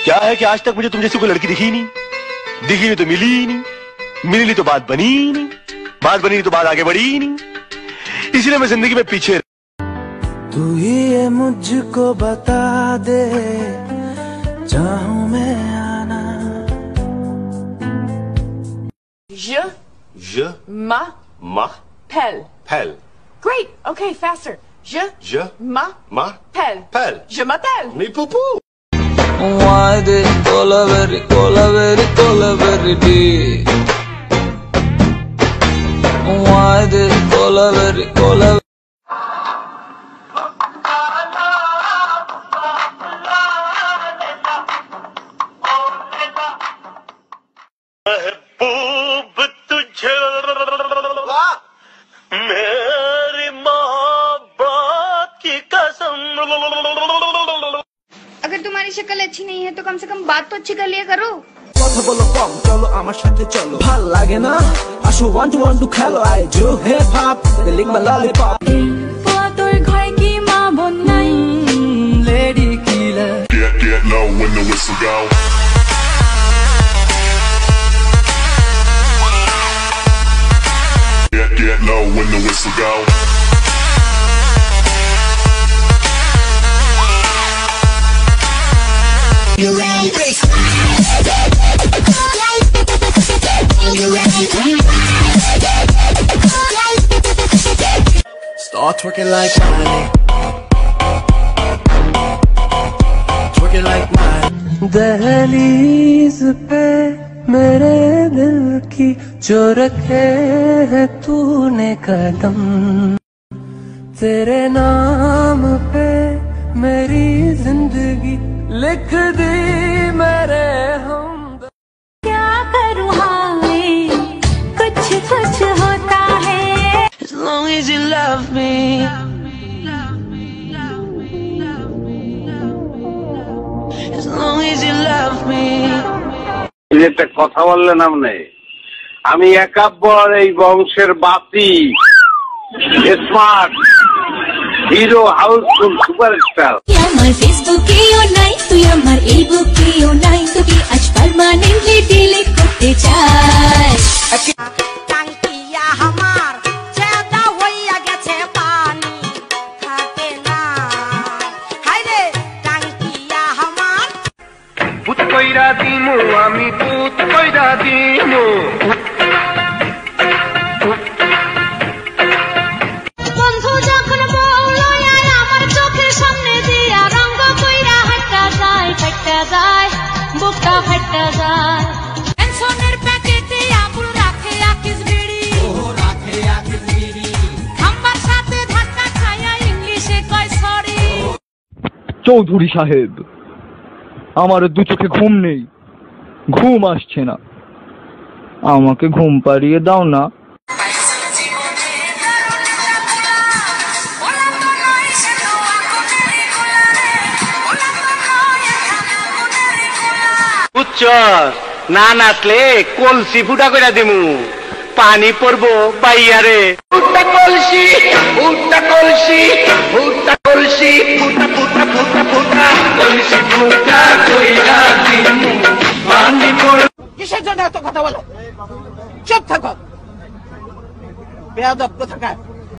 क्या है कि आज तक मुझे तुम जैसी कोई लड़की दिखी नहीं, दिखी नहीं तो मिली नहीं, मिली नहीं तो बात बनी नहीं, बात बनी नहीं तो बात आगे बढ़ी नहीं, इसलिए मैं जिंदगी में पीछे। तू ही ये मुझको बता दे, चाहूं मैं आना। Je m'appelle. Great. Okay, faster. Je m'appelle. Je m'appelle. नहीं पुपू। Why did Colaveri Why did Colaveri महबूब तुझे मेरी मोहब्बत की कसम। अगर तुम्हारी शक्ल अच्छी नहीं है तो कम से कम बात तो अच्छी कर लिया करो। কথা বলো কম, চলো আমার সাথে চলো। ভাল লাগে না আসো ওয়ান টু খেলো। I do hip hop leak my lollipop. তোর ঘরে কি মা বোন নাই? Lady killer. Get low when the whistle go. Get low when the whistle go. You ready? Start twerking like Miley. Twerking like Miley. दहलीज पे मेरे दिल की जो रखे है तूने कदम, तेरे नाम पे मेरी जिंदगी लिख दी मेरे हम। क्या करूँ हाय कुछ होता है। As long as you love me, as long as you love me. একটা কথা বললেন আপনি, আমি একাব্বর এই বংশের বাতি, স্মার্ট হিরো হাউসফুল সুপারস্টার। আমার ফেসবুকেও নাই তুই আমার এই বুকেও নাই, তোকে আজ পার্মানেন্টলি ডিলিট করতে চাই। টাঙ্কিয়া আমার ছেদা হইয়া গেছে পানি থাকে না। হায় রে টাঙ্কিয়া আমার পুত কইরা দিমু আমি, পুত কইরা দিমু। বন্ধু যখন বললো আর আমার চোখের সামনে দিয়া রঙ্গ কইরা হাঁটা যায়, ফাটা যায় বুকটা ফাটা যায়। টেনশনের প্যাকেটে আবুল রাখে আকিস বিড়ি, খাম্বার সাথে ধাক্কা খায়া ইংলিশে কয় সরি। চৌধুরী সাহেব, আমার দু চোখে ঘুম নেই, ঘুম আসছে না, আমাকে ঘুম পাড়িয়ে দাও না। উচ্চ না নাচলে কলসি ফুটা কইরা দিমু, পানি পড়বো বাইয়ারে। ফুটা কলসি ফুটা কলসি ফুটা কলসি ফুটা ফুটা ফুটা ফুটা কলসি ফুটা কইরা দিমু, পানি পড়। কিসের জন্য এত কথা বলো? চুপ থাকো বেয়াদব কোথাকার।